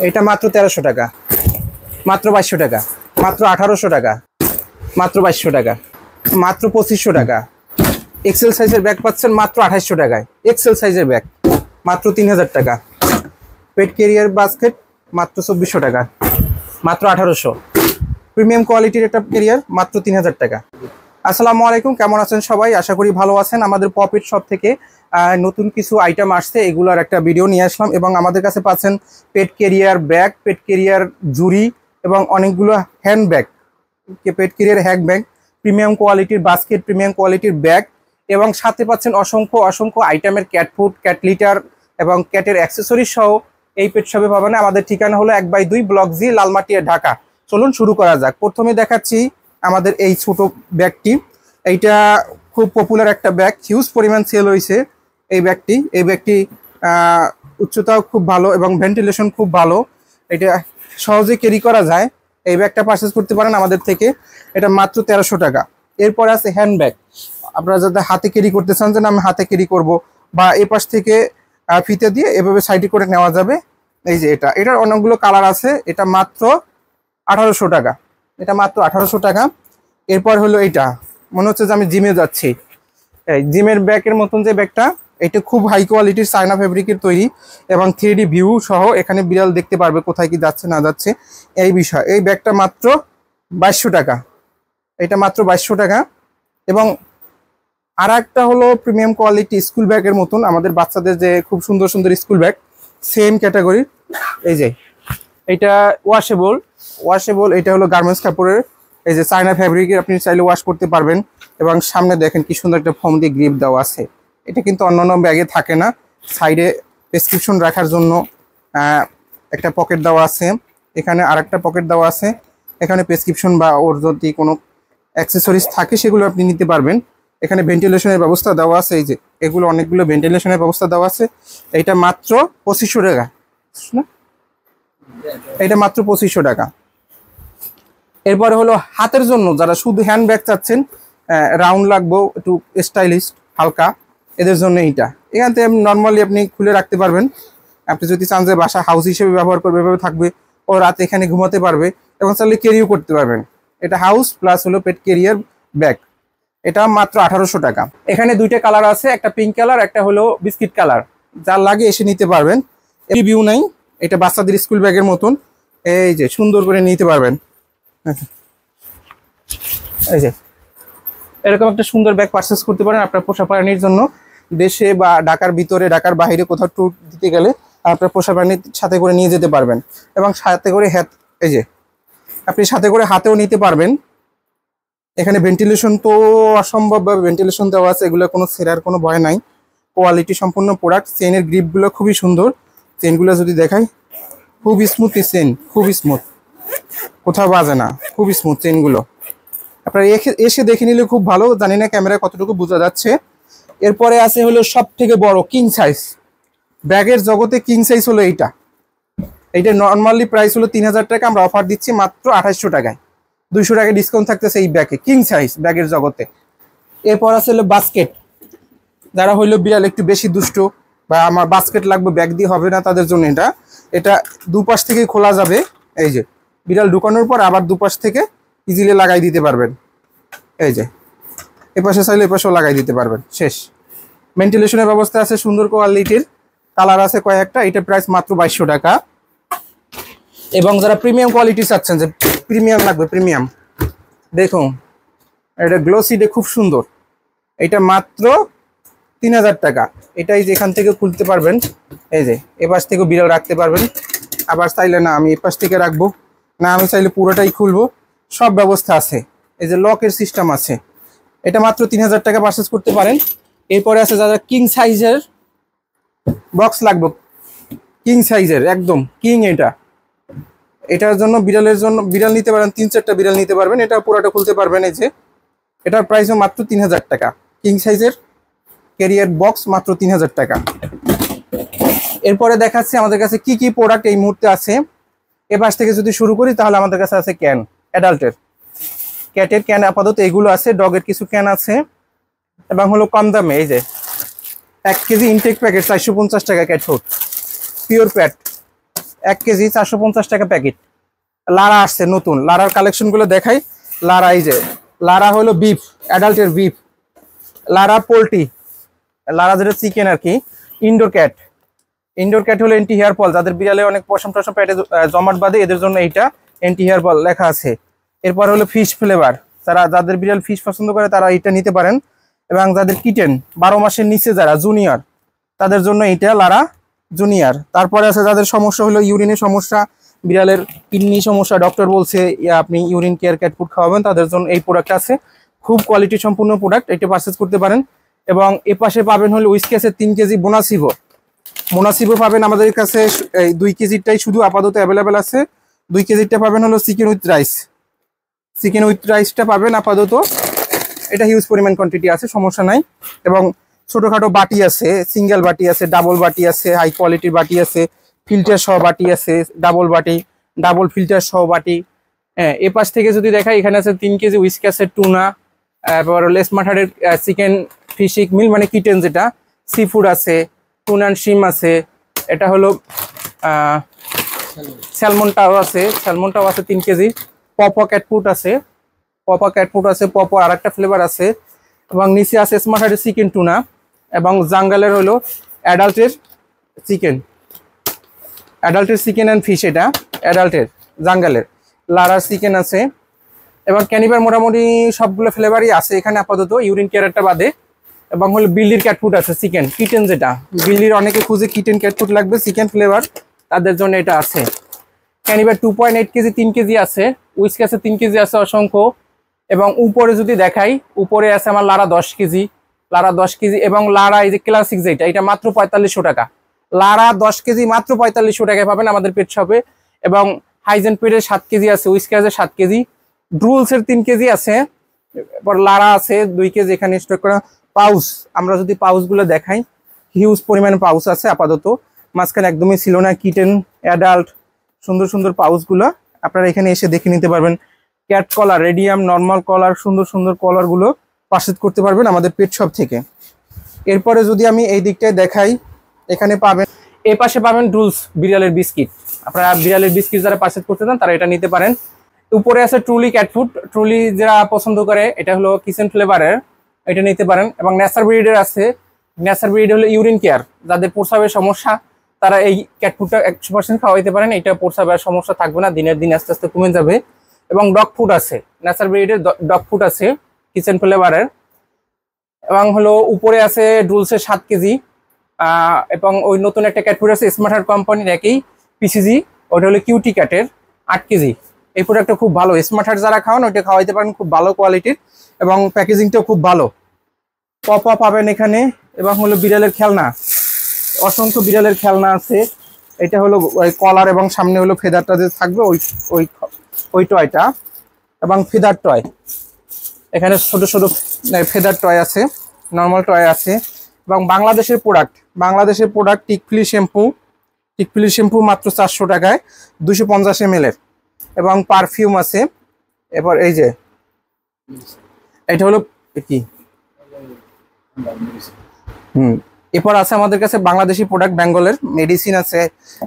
এটা মাত্র 1300 টাকা, মাত্র 2200 টাকা, মাত্র 1800 টাকা, মাত্র 2200 টাকা, মাত্র 2500 টাকা। এক্সেল সাইজের ব্যাগ পাচ্ছেন মাত্র 2800 টাকায়। এক্সেল সাইজের ব্যাগ মাত্র 3000 টাকা। পেট ক্যারিয়ার বাস্কেট মাত্র 2400 টাকা, মাত্র 1800। প্রিমিয়াম কোয়ালিটির একটা ক্যারিয়ার মাত্র 3000 টাকা। আসসালামু আলাইকুম, কেমন আছেন সবাই? আশা করি ভালো আছেন। আমাদের পপিট শপ থেকে নতুন কিছু আইটেম আসছে, এগুলোর একটা ভিডিও নিয়ে আসলাম। এবং আমাদের কাছে পাচ্ছেন পেট ক্যারিয়ার ব্যাগ, পেট ক্যারিয়ার জুড়ি এবং অনেকগুলো হ্যান্ড ব্যাগ, পেট ক্যারিয়ার হ্যান্ড ব্যাগ, প্রিমিয়াম কোয়ালিটির বাস্কেট, প্রিমিয়াম কোয়ালিটির ব্যাগ এবং সাথে পাচ্ছেন অসংখ্য অসংখ্য আইটেমের ক্যাট ফুড, ক্যাট লিটার এবং ক্যাটের অ্যাক্সেসরিজ সহ এই পেট শপে পাবেন। আমাদের ঠিকানা হলো 1/2 ব্লক জি, লালমাটিয়া, ঢাকা। চলুন শুরু করা যাক। প্রথমে দেখাচ্ছি আমাদের এই ছোট ব্যাগটি। এইটা খুব পপুলার একটা ব্যাগ, হিউজ পরিমাণ সেল হয়েছে এই ব্যাগটি। এই ব্যাগটি উচ্চতাও খুব ভালো এবং ভেন্টিলেশন খুব ভালো। এটা সহজে ক্যারি করা যায়। এই ব্যাগটা পারচেস করতে পারেন আমাদের থেকে। এটা মাত্র 1300 টাকা। এরপর আছে হ্যান্ড ব্যাগ। আপনারা যাতে হাতে ক্যারি করতে চান, যে আমি হাতে ক্যারি করব, বা এ পাশ থেকে ফিতে দিয়ে এভাবে সাইডে করে নেওয়া যাবে। এই যে এটার অনেকগুলো কালার আছে। এটা মাত্র 1800 টাকা। এটা মাত্র 1800 টাকা। এরপর হলো এইটা, মনে হচ্ছে যে আমি জিমে যাচ্ছি। এই জিমের ব্যাগের মতন যে ব্যাগটা, এটা খুব হাই কোয়ালিটির চায়না ফেব্রিকের তৈরি এবং 3D ভিউ সহ। এখানে বিড়াল দেখতে পারবে কোথায় কি যাচ্ছে না যাচ্ছে এই বিষয়। এই ব্যাগটা মাত্র 2200 টাকা। এটা মাত্র 2200 টাকা। এবং আর একটা হলো প্রিমিয়াম কোয়ালিটি স্কুল ব্যাগের মতন, আমাদের বাচ্চাদের যে খুব সুন্দর সুন্দর স্কুল ব্যাগ, সেম ক্যাটাগরি। এই যে এটা ওয়াশেবল। এটা হলো গার্মেন্টস কাপড়ের, এই যে চায়না ফ্যাব্রিকের, আপনি চাইলে ওয়াশ করতে পারবেন। এবং সামনে দেখেন কি সুন্দর একটা ফোম দিয়ে গ্রিপ দেওয়া আছে। এটা কিন্তু অন্যান্য ব্যাগে থাকে না। সাইডে প্রেসক্রিপশন রাখার জন্য একটা পকেট দেওয়া আছে। এখানে আরেকটা পকেট দেওয়া আছে। এখানে প্রেসক্রিপশন বা ওর যদি কোনো অ্যাক্সেসরিজ থাকে সেগুলো আপনি নিতে পারবেন। এখানে ভেন্টিলেশনের ব্যবস্থা দেওয়া আছে। এই যে এগুলো অনেকগুলো ভেন্টিলেশনের ব্যবস্থা দেওয়া আছে। এইটা মাত্র 2500 টাকা না, এটা মাত্র 2500 টাকা। এরপরে হলো হাতের জন্য যারা শুধু হ্যান্ড ব্যাগ চাচ্ছেন, রাউন্ড লাগবো, একটু স্টাইলিশ হালকা, এদের জন্য এইটা। এখান থেকে নর্মালি আপনি খুলে রাখতে পারবেন। আপনি যদি চান যে বাসা হাউস হিসেবে ব্যবহার করবে, এভাবে থাকবে, ও রাতে এখানে ঘুমাতে পারবে এবং চাইলে ক্যারিও করতে পারবেন। এটা হাউস প্লাস হলো পেট ক্যারিয়ার ব্যাগ। এটা মাত্র 1800 টাকা। এখানে দুইটা কালার আছে, একটা পিঙ্ক কালার, একটা হলো বিস্কিট কালার। যার লাগে এসে নিতে পারবেন। রিভিউ নাই। এটা বাচ্চাদের স্কুল ব্যাগের মতন, এই যে সুন্দর করে নিতে পারবেন। এই যে এরকম একটা সুন্দর ব্যাগ পারচেস করতে পারেন আপনার পোষা প্রাণীর জন্য। দেশে বা ঢাকার ভিতরে, ঢাকার বাইরে কোথাও ট্যুর দিতে গেলে আপনার পোষা প্রাণীর সাথে করে নিয়ে যেতে পারবেন। এবং সাথে করে এই যে আপনি সাথে করে হাতেও নিতে পারবেন। এখানে ভেন্টিলেশন তো অসম্ভবভাবে ভেন্টিলেশন দেওয়া আছে। এগুলো কোনো ছেঁড়ার কোনো ভয় নাই। কোয়ালিটি সম্পূর্ণ প্রোডাক্ট। চেনের গ্রিপগুলো খুবই সুন্দর। চেনগুলো যদি দেখাই, খুব স্মুথ চেন, খুব স্মুথ, কোথাও বাজে না, খুব স্মুথ চেনগুলো। আপনারা এসে দেখে নিলে খুব ভালো। জানি না ক্যামেরায় কতটুকু বোঝা যাচ্ছে। এরপরে আছে হলো সব থেকে বড় কিং সাইজ ব্যাগের জগতে। কিং সাইজ হলো এইটা নর্মালি প্রাইস হলো 3000 টাকা। আমরা অফার দিচ্ছি মাত্র 2800 টাকায়। 200 টাকা ডিসকাউন্ট থাকতেছে এই ব্যাগে, কিং সাইজ ব্যাগের জগতে। এরপর আছে হলো বাস্কেট। যারা হইলো বিড়াল একটু বেশি দুষ্ট, বা আমার বাস্কেট লাগবে, ব্যাগ দিয়ে হবে না, তাদের জন্য এটা দুপাশ থেকে খোলা যাবে। এই যে বিড়াল ঢুকানোর পর আবার দুপাশ থেকে ইজিলি লাগাই দিতে পারবেন। এই যে এপাশে চাইলে এপাশেও লাগাই দিতে পারবেন। শেষ। ভেন্টিলেশনের ব্যবস্থা আছে, সুন্দর কোয়ালিটির কালার আছে কয়েকটা। এটা প্রাইস মাত্র 2200 টাকা। এবং যারা প্রিমিয়াম কোয়ালিটি চাচ্ছেন, যে প্রিমিয়াম লাগবে, প্রিমিয়াম, দেখুন এটা গ্লোসিডে খুব সুন্দর। এটা মাত্র 3000 টাকা। এটাই যেখান থেকে খুলতে পারবেন। এই যে এপাশ থেকেও বিড়াল রাখতে পারবেন। আবার চাইলে না আমি এপাশ থেকে রাখবো, না আমি চাইলে পুরোটাই খুলবো, সব ব্যবস্থা আছে। এই যে লকের সিস্টেম আছে। এটা মাত্র 3000 টাকা পারচেস করতে পারেন। এরপরে আছে যারা কিং সাইজের বক্স লাগবে, কিং সাইজের একদম কিং, এটার জন্য বিড়ালের জন্য বিড়াল নিতে পারেন, 3-4টা বিড়াল নিতে পারবেন। এটা পুরোটা খুলতে পারবেন। এই যে এটার প্রাইসও মাত্র 3000 টাকা। কিং সাইজের ক্যারিয়ার বক্স মাত্র 3000 টাকা। এরপরে দেখাচ্ছি আমাদের কাছে কি কি প্রোডাক্ট এই মুহূর্তে আছে। এপাশ থেকে যদি শুরু করি, তাহলে আমাদের কাছে আছে ক্যান, অ্যাডাল্টের ক্যাটের ক্যান আপাতত এগুলো আছে। ডগের কিছু ক্যান আছে এবং হলো কম দামে। এই যে 1 কেজি ইনটেক প্যাকেট 450 টাকা ক্যাট ফুড, পিওর প্যাট 1 কেজি 450 টাকা প্যাকেট। লারা আসছে নতুন, লারার কালেকশনগুলো দেখাই। লারা, এই যে লারা হলো বিফ, অ্যাডাল্টের বিফ। লারা পোল্ট্রি, লারা যেটা চিকেন আর কি। ইনডোর ক্যাট, ইনডোর ক্যাট হলো এন্টি হেয়ার ফল, যাদের বিড়ালে অনেক পশম টশম পেটে জমাট বাঁধে এদের জন্য এইটা এন্টি হেয়ার ফল লেখা আছে। এরপর হলো ফিশ ফ্লেভার, যাদের বিড়াল ফিশ পছন্দ করে তারা এইটা নিতে পারেন। এবং যাদের কিটেন 12 মাসের নিচে যারা জুনিয়র, তাদের জন্য এইটা লারা জুনিয়র। তারপরে আছে যাদের সমস্যা হলো ইউরিনের সমস্যা, বিড়ালের কিডনি সমস্যা, ডক্টর বলছে আপনি ইউরিন কেয়ার ক্যাট ফুড খাওয়াবেন, তাদের জন্য এই প্রোডাক্ট আছে। খুব কোয়ালিটি সম্পূর্ণ প্রোডাক্ট, এটা পারচেজ করতে পারেন। এবং এ পাশে পাবেন হলো উইস্কেসের 3 কেজি বোনাসিভো, মোনাসিভো পাবেন আমাদের কাছে। এই 2 কেজিটাই শুধু আপাতত অ্যাভেলেবেল আছে। 2 কেজিটা পাবেন হলো chicken with rice, chicken with রাইসটা পাবেন আপাতত। এটা হিউজ পরিমাণ কোয়ান্টিটি আছে, সমস্যা নাই। এবং ছোটোখাটো বাটি আছে, সিঙ্গেল বাটি আছে, ডাবল বাটি আছে, হাই কোয়ালিটির বাটি আছে, ফিল্টার সহ বাটি আছে, ডাবল বাটি, ডাবল ফিল্টার সহ বাটি। হ্যাঁ, এ পাশ থেকে যদি দেখাই, এখানে আছে 3 কেজি উইস্কাসের টুনা, তারপর লেস মাঠারের চিকেন ফিশিক মিল মানে কিটেন যেটা, সি ফুড আছে, টুনান শিম আছে। এটা হলো স্যালমনটাও আছে, স্যালমনটাও আছে 3 কেজি। পপো ক্যাট ফুড আছে, পপো ক্যাট ফুড আছে, পপো আর একটা ফ্লেভার আছে। এবং নিচে আছে স্মার্টারের চিকেন টুনা এবং জাঙ্গালের হলো অ্যাডাল্টের চিকেন, অ্যাডাল্টের চিকেন অ্যান্ড ফিশ। এটা অ্যাডাল্টের জাঙ্গালের। লারার চিকেন আছে এবং ক্যানিবার মোটামুটি সবগুলো ফ্লেভারই আছে এখানে আপাতত, ইউরিন কেয়ারটা বাদে। এবং হলো বিল্লির ক্যাট ফুড আছে, চিকেন কিটেন, যেটা বিল্লির অনেকে খুঁজে কিটেন ক্যাট ফুড লাগবে চিকেন ফ্লেভার, তাদের জন্য এটা আছে। ক্যানিবার 2.8 কেজি 3 কেজি আছে, উইস্কাসে 3 কেজি আছে অসংখ্য। এবং উপরে যদি দেখাই, উপরে আছে আমার লারা 10 কেজি, লারা 10 কেজি। এবং লারা এই যে ক্লাসিক যেটা, এটা মাত্র 4500 টাকা। লারা 10 কেজি মাত্র 4500 টাকায় পাবেন আমাদের পেট শপে। এবং হাইজেন পেটের 7 কেজি আছে, উইস্কাসের 7 কেজি, ড্রুলসের 3 কেজি আছে। এরপর লারা আছে 2 কেজি এখানে স্টক করা। পাউস, আমরা যদি পাউসগুলো দেখাই, হিউজ পরিমাণে পাউস আছে আপাতত, মাঝখানে একদমই ছিল না। কিটেন, অ্যাডাল্ট, সুন্দর সুন্দর পাউসগুলো আপনারা এখানে এসে দেখে নিতে পারবেন। ক্যাট কলার, রেডিয়াম, নর্মাল কলার, সুন্দর সুন্দর কলারগুলো পারচেজ করতে পারবেন আমাদের পেট শপ থেকে। এরপরে যদি আমি এই দিকটায় দেখাই, এখানে পাবেন, এই পাশে পাবেন ড্রুলস বিড়ালের বিস্কিট। আপনারা বিড়ালের বিস্কিট যারা পারচেজ করতে চান তারা এটা নিতে পারেন। উপরে আছে ট্রুলি ক্যাট ফুড, ট্রুলি যারা পছন্দ করে, এটা হলো কিচেন ফ্লেভারের, এটা নিতে পারেন। এবং ন্যাচার ব্রিডের আছে, ন্যাচার ব্রিড হলো ইউরিন কেয়ার, যাদের প্রস্রাবের সমস্যা তারা এই ক্যাট ফুডটা 100% খাওয়াইতে পারেন। এটা প্রস্রাবের সমস্যা থাকবে না, দিনের দিন আস্তে আস্তে কমে যাবে। এবং ডগ ফুড আছে, ন্যাচার ব্রিডের ডগ ফুড আছে কিচেন ফ্লেভারের। এবং হলো উপরে আছে ড্রুলসের 7 কেজি। এবং ওই নতুন একটা ক্যাট ফুড আছে স্মার্টার কোম্পানির একই পিসিজি, ওটা হলো কিউটি ক্যাটের 8 কেজি। এই প্রোডাক্টটা খুব ভালো, স্মার্টার যারা খাওয়ান ওইটা খাওয়াইতে পারেন, খুব ভালো কোয়ালিটির এবং প্যাকেজিংটাও খুব ভালো। পপা পাবেন এখানে। এবং হলো বিড়ালের খেলনা, অসংখ্য বিড়ালের খেলনা আছে। এটা হলো ওই কলার এবং সামনে হলো ফেদারটা যে থাকবে ওই ওই ওই টয়টা এবং ফেদার টয়। এখানে ছোট ছোট ফেদার টয় আছে, নর্মাল টয় আছে। এবং বাংলাদেশের প্রোডাক্ট টিকফিলি শ্যাম্পু, টিকফিলি শ্যাম্পু মাত্র 400 টাকায় 250 ml এর। এবং পারফিউম আছে। এরপর এই যে এটা হলো কি, এরপর আছে আমাদের কাছে বাংলাদেশি প্রোডাক্ট, বেঙ্গলের মেডিসিন আছে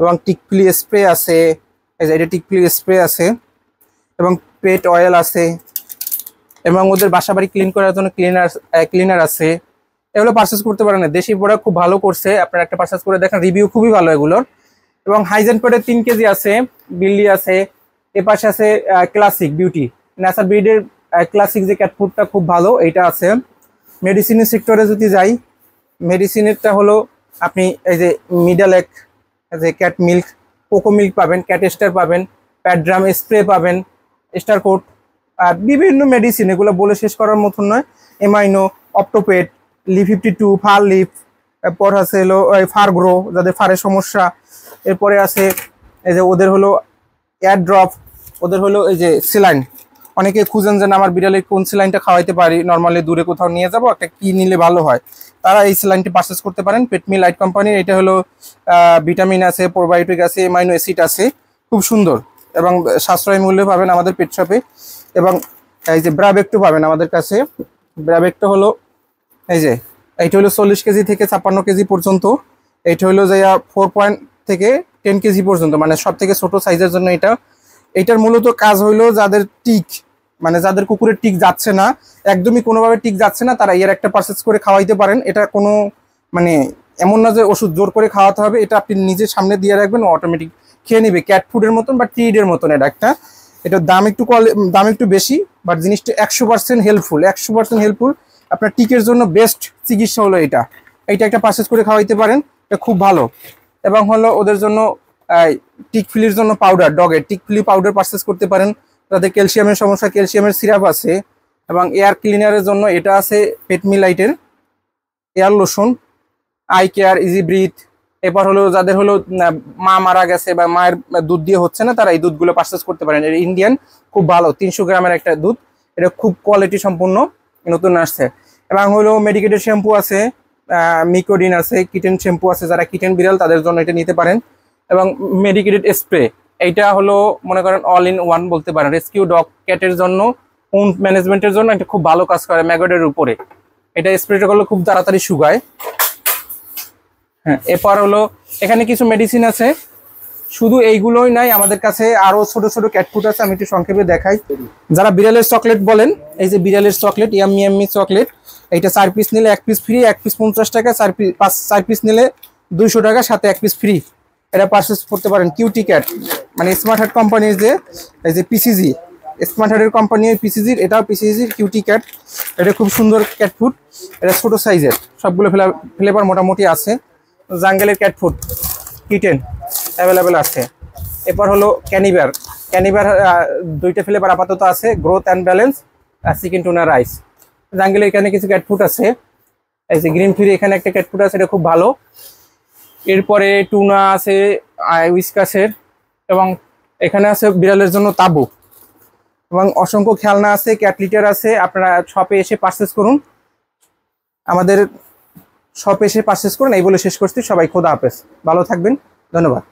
এবং টিকফিলি স্প্রে আছে। এই যে এটা টিকফিলি স্প্রে আছে এবং পেট অয়েল আছে। এবং ওদের বাসা বাড়ি ক্লিন করার জন্য ক্লিনার আছে। এগুলো পারচেস করতে পারেন, দেশি প্রোডাক্ট খুব ভালো করছে, আপনারা একটা পারচেস করে দেখেন, রিভিউ খুবই ভালো এগুলোর। এবং হাইজেন পেটের 3 কেজি আছে, বিল্লি আছে। এপাশে আছে ক্লাসিক বিউটি, ন্যাচার ব্রিডের ক্লাসিক যে ক্যাট ফুডটা খুব ভালো, এইটা আছে। মেডিসিনের সেক্টরে যদি যাই, মেডিসিনেরটা হলো আপনি এই যে মিডল এক, যে ক্যাট মিল্ক, কোকো মিল্ক পাবেন, ক্যাট স্টার পাবেন, প্যাড্রাম স্প্রে পাবেন, স্টার কোট, আর বিভিন্ন মেডিসিন, এগুলো বলে শেষ করার মতন নয়। এমাইনো, অপটোপেট, লি52, ফার লিফ, এরপর আছে হলো ফারগ্রো যাদের ফারের সমস্যা। এরপরে আছে এই যে ওদের হলো এয়ার ড্রপ, ওদের হলো এই যে সেলাইন। অনেকে খুঁজেন যে আমার বিড়ালে কোন সেলাইনটা খাওয়াইতে পারি, নর্মালি দূরে কোথাও নিয়ে যাব, একটা কি নিলে ভালো হয়, তারা এই সেলাইনটি পারচেস করতে পারেন পেটমি লাইট কোম্পানির। এটা হলো ভিটামিন আছে, প্রোবায়োটিক আছে, এমাইনো অ্যাসিড আছে, খুব সুন্দর এবং সাশ্রয় মূল্যে পাবেন আমাদের পেট শপে। এবং এই যে ব্রাবেক্টো পাবেন আমাদের কাছে। ব্রাবেক্টো হলো এই যে এইটা হলো 40 কেজি থেকে 56 কেজি পর্যন্ত। এইটা হলো যে 4 থেকে 10 কেজি পর্যন্ত, মানে সব থেকে ছোট সাইজের জন্য এটা। এটার মূলত কাজ হইলো যাদের টিক, মানে যাদের কুকুরের টিক যাচ্ছে না, একদমই কোনোভাবে টিক যাচ্ছে না, তারা এর একটা পারচেস করে খাওয়াইতে পারেন। এটা কোনো মানে এমন না যে ওষুধ জোর করে খাওয়াতে হবে, এটা আপনি নিজের সামনে দিয়ে রাখবেন, অটোমেটিক খেয়ে নিবে, ক্যাট ফুডের মতন বা ট্রিডের মতন। এটা একটা, এটার দাম একটু বেশি, বাট জিনিসটা 100% হেল্পফুল, 100% হেল্পফুল। আপনার টিকের জন্য বেস্ট চিকিৎসা হলো এটা। এইটা একটা পারচেস করে খাওয়াইতে পারেন, এটা খুব ভালো। এবং হলো ওদের জন্য টিক ফিলির জন্য পাউডার, ডগের টিক ফিলি পাউডার পারচেস করতে পারেন। তাদের ক্যালসিয়ামের সমস্যা, ক্যালসিয়ামের সিরাপ আছে। এবং এয়ার ক্লিনারের জন্য এটা আছে পেটমিলাইটের ear lotion, eye care, easy breath. এরপর হলো যাদের হলো মা মারা গেছে বা মায়ের দুধ দিয়ে হচ্ছে না, তারা এই দুধগুলো পারচেস করতে পারেন। এটা ইন্ডিয়ান, খুব ভালো, 300 গ্রামের একটা দুধ, এটা খুব কোয়ালিটি সম্পূর্ণ, নতুন আসছে। এবং হলো মেডিকেটেড শ্যাম্পু আছে, মিকোডিন আছে, কিটেন শ্যাম্পু আছে, যারা কিটেন বিড়াল তাদের জন্য এটা নিতে পারেন। এবং মেডিকেটেড স্প্রে, এইটা হলো মনে করেন অল ইন ওয়ান বলতে পারেন, রেস্কিউ ডগ ক্যাটের জন্য, উন্ড ম্যানেজমেন্টের জন্য এটা খুব ভালো কাজ করে ম্যাগটের উপরে। এটা স্প্রেটা করলে খুব তাড়াতাড়ি শুকায়। হ্যাঁ, এরপর হলো এখানে কিছু মেডিসিন আছে, শুধু এইগুলোই নাই, আমাদের কাছে আরো ছোট ছোট ক্যাট ফুড আছে, আমি একটু সংক্ষেপে দেখাই। যারা বিড়ালের চকলেট বলেন, এই যে বিড়ালের চকলেট, ইয়াম্মি ইয়াম্মি চকলেট, এইটা 4 পিস নিলে 1 পিস ফ্রি, 1 পিস 50 টাকা, 4 পিস নিলে 200 টাকা, সাথে 1 পিস ফ্রি। এটা পারচেস করতে পারেন। কিউটি ক্যাট, মানে স্মার্ট হার্ট কোম্পানির যে এই যে পিসিজি, স্মার্ট হার্টের কোম্পানি পিসিজির, এটাও পিসিজির কিউটি ক্যাট। এটা খুব সুন্দর ক্যাট ফুড, এটা ছোট সাইজের, সবগুলো ফ্লেভার মোটামুটি আছে। জাঙ্গেলের ক্যাট ফুড কিটেন অ্যাভেলেবেল আছে। এরপর হলো ক্যানিবার, ক্যানিবার 2টা ফ্লেভার আপাতত আছে, গ্রোথ অ্যান্ড ব্যালেন্স আর চিকেন টুনা রাইস। জাঙ্গেলের এখানে কিছু ক্যাট ফুড আছে, এই যে গ্রিন ফ্রি, এখানে একটা ক্যাট ফুড আছে, এটা খুব ভালো। এরপরে টুনা আছে উইস্কাসের, এবং এখানে আছে বিড়ালের জন্য তাবু, এবং অসংখ্য খেলনা আছে, ক্যাট লিটার আছে। আপনারা শপে এসে পারচেস করুন, আমাদের শপে এসে পারচেস করুন। এই বলে শেষ করছি, সবাই খোদা হাফেজ, ভালো থাকবেন, ধন্যবাদ।